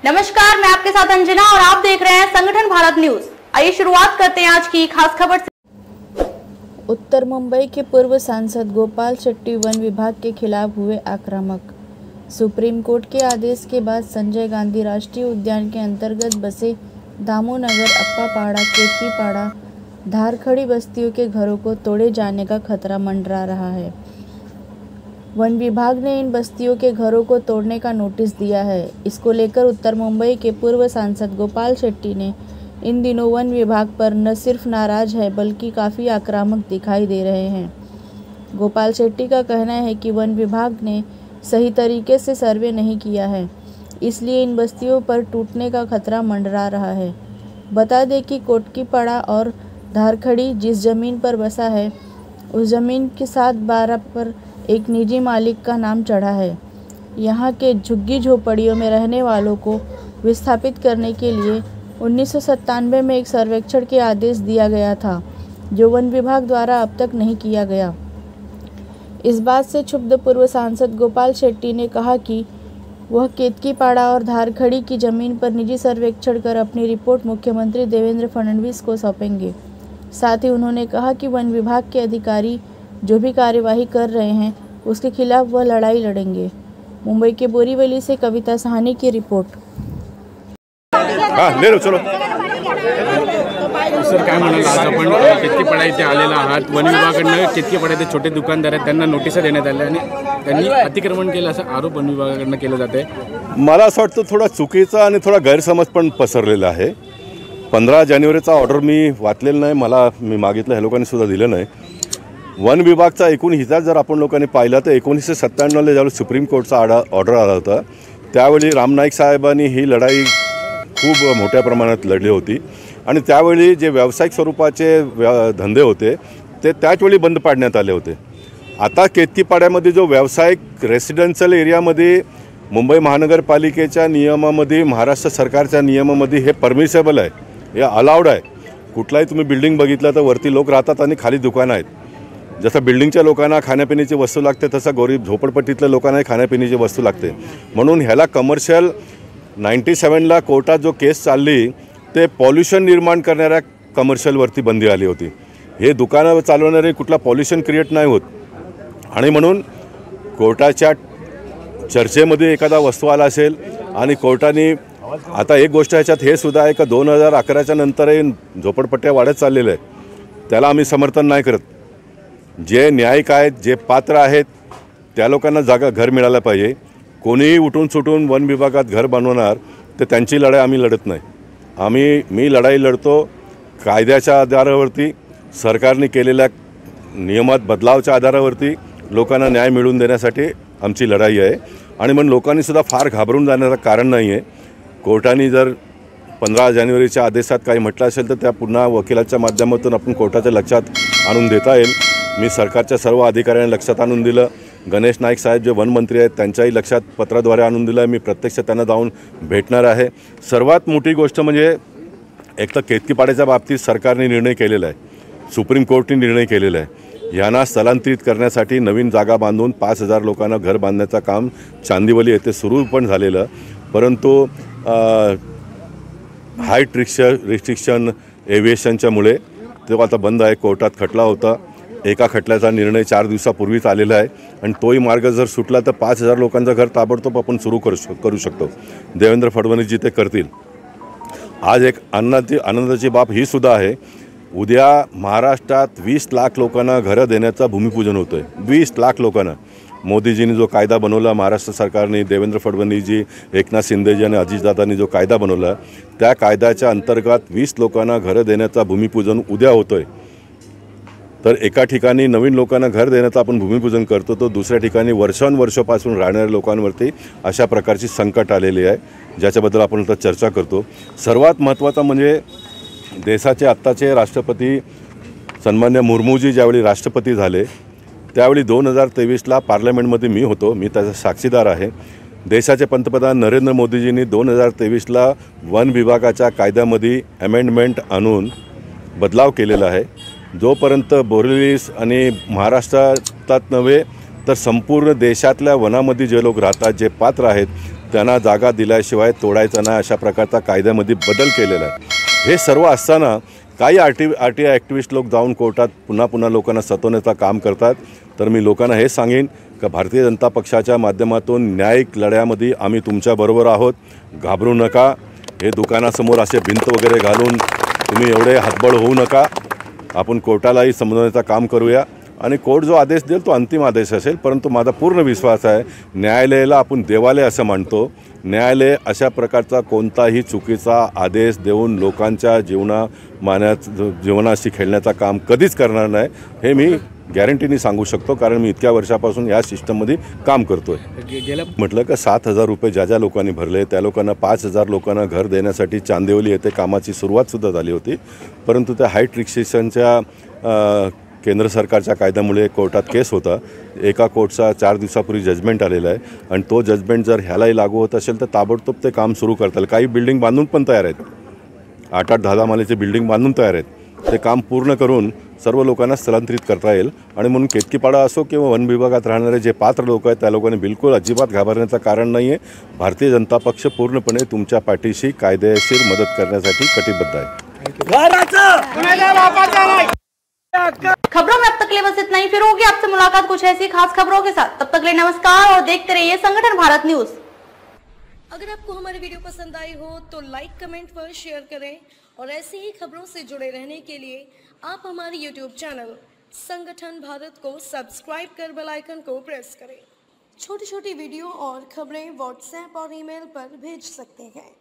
नमस्कार, मैं आपके साथ अंजना और आप देख रहे हैं संगठन भारत न्यूज। आइए शुरुआत करते हैं आज की खास खबर से। उत्तर मुंबई के पूर्व सांसद गोपाल शेट्टी वन विभाग के खिलाफ हुए आक्रामक। सुप्रीम कोर्ट के आदेश के बाद संजय गांधी राष्ट्रीय उद्यान के अंतर्गत बसे दामोनगर, अप्पापाड़ा, केतकीपाड़ा, धारखड़ी बस्तियों के घरों को तोड़े जाने का खतरा मंडरा रहा है। वन विभाग ने इन बस्तियों के घरों को तोड़ने का नोटिस दिया है। इसको लेकर उत्तर मुंबई के पूर्व सांसद गोपाल शेट्टी ने इन दिनों वन विभाग पर न सिर्फ नाराज है बल्कि काफ़ी आक्रामक दिखाई दे रहे हैं। गोपाल शेट्टी का कहना है कि वन विभाग ने सही तरीके से सर्वे नहीं किया है, इसलिए इन बस्तियों पर टूटने का खतरा मंडरा रहा है। बता दें कि कोटकीपाड़ा और धारखड़ी जिस जमीन पर बसा है, उस जमीन के 7/12 पर एक निजी मालिक का नाम चढ़ा है। यहाँ के झुग्गी झोपड़ियों में रहने वालों को विस्थापित करने के लिए 1997 में एक सर्वेक्षण के आदेश दिया गया था, जो वन विभाग द्वारा अब तक नहीं किया गया। इस बात से क्षुब्ध पूर्व सांसद गोपाल शेट्टी ने कहा कि वह केतकीपाड़ा और धारखड़ी की जमीन पर निजी सर्वेक्षण कर अपनी रिपोर्ट मुख्यमंत्री देवेंद्र फडणवीस को सौंपेंगे। साथ ही उन्होंने कहा कि वन विभाग के अधिकारी जो भी कार्यवाही कर रहे हैं उसके खिलाफ वह लड़ाई लड़ेंगे। मुंबई के बोरीवली से कविता साहनी की रिपोर्ट। ले लो चलो सर, काय म्हणाल, आज आपण केतकीपाडा इथे आलेला आहात। वन विभागाकडनं केतकीपाड्याचे छोटे दुकानदार आहेत त्यांना नोटीस देण्यात आल्या आणि त्यांनी अतिक्रमण केलं असा आरोप वन विभागाकडनं केला जाते। मला असं वाटतं थोडा चुकीचा आणि थोडा गैरसमज पण पसरलेला आहे। 15 जानेवारीचा ऑर्डर मी वाचलेला नाही, मी मागितलं, ह्या लोकांनी सुद्धा दिलं नाही। वन विभागचा एकूण इतिहास जर आपण लोकांनी पाहिला तर 1997ला ज्यावेळी सुप्रीम कोर्टचा ऑर्डर आला होता, त्यावेळी राम नाईक साहेबांनी ही लढाई खूप मोठ्या प्रमाणात लढली होती आणि त्यावेळी जे व्यावसायिक स्वरूपाचे धंदे होते ते त्याचवेळी बंद पाडण्यात आले होते। आता केतकीपाड्यामध्ये जो व्यावसायिक रेसिडेन्शियल एरियामध्ये मुंबई महानगरपालिकेच्या नियमामध्ये, महाराष्ट्र सरकारच्या नियमामध्ये हे परमिसेबल आहे, हे अलाउड आहे। कुठलाही तुम्ही बिल्डिंग बघितलं तर वरती लोक राहतात आणि खाली दुकानं आहेत। जसं बिल्डिंगच्या लोकांना खाण्यापिण्याची वस्तू लागते तसं गरीब झोपडपट्टीतल्या लोकांनाही खाण्यापिण्याची वस्तू लागते। म्हणून ह्याला कमर्शियल 97ला कोर्टात जो केस चालली ते पॉल्युशन निर्माण करणाऱ्या कमर्शियलवरती बंदी आली होती। हे दुकानं चालवणारे कुठला पॉल्युशन क्रिएट नाही होत आणि म्हणून कोर्टाच्या चर्चेमध्ये एखादा वस्तू आला असेल आणि कोर्टाने आता एक गोष्ट ह्याच्यात हे सुद्धा आहे का 2011च्या नंतरही झोपडपट्ट्या वाढत चाललेल्या आहेत, त्याला आम्ही समर्थन नाही करत। जे न्यायिक आहेत, जे पात्र आहेत त्या लोकांना घर मिळालं पाहिजे। कोणीही उठून सुटून वन विभागात घर बनवणार तर त्यांची लढाई आम्ही लढत नाही। मी लढाई लढतो कायद्याच्या आधारावरती, सरकारने केलेल्या नियमात बदलावच्या आधारावरती लोकांना न्याय मिळवून देण्यासाठी आमची लढाई आहे आणि म्हणून लोकांनी सुद्धा फार घाबरून जाण्याचं कारण नाही आहे। कोर्टाने जर 15 जानेवारीच्या आदेशात काही म्हटलं असेल तर त्या पुन्हा वकिलाच्या माध्यमातून आपण कोर्टाच्या लक्षात आणून देता येईल। मी सरकारच्या सर्व अधिकाऱ्यांना लक्षात आणून दिलं, गणेश नाईक साहेब जे वनमंत्री आहेत त्यांच्याही लक्षात पत्राद्वारे आणून दिलं। मी प्रत्यक्ष त्यांना जाऊन भेटणार आहे। सर्वात मोठी गोष्ट म्हणजे एक तर केतकीपाड्याच्या बाबतीत सरकारने निर्णय केलेला आहे, सुप्रीम कोर्टने निर्णय केलेला आहे। यांना स्थलांतरित करण्यासाठी नवीन जागा बांधून 5000 लोकांना घर बांधण्याचं काम चांदिवली येथे सुरू पण झालेलं, परंतु हाईट रिस्ट्रिक्शन एव्हिएशनच्यामुळे तो आता बंद आहे। कोर्टात खटला होता, एका खटल्याचा निर्णय 4 दिवसापूर्वीच आलेला आहे आणि तोही मार्ग जर सुटला तर 5000 लोकांचं घर ताबडतोब आपण सुरू करू शकतो। देवेंद्र फडणवीसजी ते करतील। आज एक आनंदाची बाब ही सुद्धा आहे, उद्या महाराष्ट्रात 20 लाख लोकांना घरं देण्याचा भूमिपूजन होतं आहे। 20 लाख लोकांना मोदीजींनी जो कायदा बनवला, महाराष्ट्र सरकारने, देवेंद्र फडणवीसजी, एकनाथ शिंदेजी आणि अजितदादांनी जो कायदा बनवला त्या कायद्याच्या अंतर्गत 20 लोकांना घरं देण्याचा भूमिपूजन उद्या होतं आहे। तर एका ठिकाणी नवीन लोकांना घर देण्याचं आपण भूमिपूजन करतो, तो दुसऱ्या ठिकाणी वर्षानुवर्षापासून राहणाऱ्या लोकांवरती अशा प्रकारची संकट आलेली आहे, ज्याच्याबद्दल आपण आता चर्चा करतो। सर्वात महत्त्वाचं म्हणजे देशाचे आत्ताचे राष्ट्रपती सन्मान्य मुर्मूजी ज्यावेळी राष्ट्रपती झाले त्यावेळी 2023ला पार्लमेंटमध्ये मी होतो, मी त्याचा साक्षीदार आहे। देशाचे पंतप्रधान नरेंद्र मोदीजींनी 2023ला वन विभागाच्या कायद्यामध्ये अमेंडमेंट आणून बदलाव केलेला आहे। जोपर्यंत बोरिवली आणि महाराष्ट्रात नव्हे तर संपूर्ण देशातल्या वनामध्ये जे लोक राहतात, जे पात्र आहेत त्यांना जागा दिल्याशिवाय तोडायचं नाही अशा प्रकारचा कायद्यामध्ये बदल केलेला आहे। हे सर्व असताना काही RTI ॲक्टिव्हिस्ट लोक जाऊन कोर्टात पुन्हा लोकांना सतवण्याचं काम करतात। तर मी लोकांना हे सांगेन की भारतीय जनता पक्षाच्या माध्यमातून न्यायिक लढ्यामध्ये आम्ही तुमच्याबरोबर आहोत, घाबरू नका। हे दुकानासमोर असे भिंत वगैरे घालून तुम्ही एवढे हतबल होऊ नका। आपण कोर्टालाही समजवण्याचं काम करूया आणि कोर्ट जो आदेश देईल तो अंतिम आदेश असेल, परंतु माझा पूर्ण विश्वास आहे न्यायालयाला आपण देवालय असं मानतो। न्यायालय अशा प्रकारचा कोणताही चुकीचा आदेश देऊन लोकांच्या जीवनाशी खेळण्याचं काम कधीच करणार नाही, हे मी गॅरंटीने सांगू शकतो, कारण मी इतक्या वर्षापासून या सिस्टममध्ये काम करतोय। म्हटलं का 7,000 रुपये ज्या लोकांनी भरले त्या लोकांना 5,000 लोकांना घर देण्यासाठी चांदिवली येथे कामाची सुरुवातसुद्धा झाली होती, परंतु त्या हाईट रिस्ट्रिक्शनच्या केंद्र सरकारच्या कायद्यामुळे कोर्टात केस होता। एका कोर्टचा 4 दिवसापूर्वी जजमेंट आलेला आहे आणि तो जजमेंट जर ह्यालाही लागू होत असेल तर ताबडतोब ते काम सुरू करताल। काही बिल्डिंग बांधून पण तयार आहेत, 8-8, 10-10 मालेची बिल्डिंग बांधून तयार आहेत। ते काम पूर्ण करून सर्व लोकांना स्थलांतरित करता येईल आणि म्हणून केतकीपाडा असो किंवा वन विभागात राहणारे जे पात्र लोक आहेत त्या लोकांनी बिलकुल अजिबात घाबरण्याचं कारण नाही आहे। भारतीय जनता पक्ष पूर्णपणे तुमच्या पाठीशी कायदेशीर मदत करण्यासाठी कटिबद्ध आहे। खबरों में अब तक के लिए बस इतना ही। फिर होगी आपसे मुलाकात कुछ ऐसी खास खबरों के साथ। तब तक के लिए नमस्कार और देखते रहिए संगठन भारत न्यूज। अगर आपको हमारी वीडियो पसंद आई हो तो लाइक, कमेंट पर शेयर करें और ऐसी ही खबरों से जुड़े रहने के लिए आप हमारे YouTube चैनल संगठन भारत को सब्सक्राइब कर बेल आइकन को प्रेस करें। छोटी छोटी वीडियो और खबरें व्हाट्सएप और ईमेल पर भेज सकते हैं।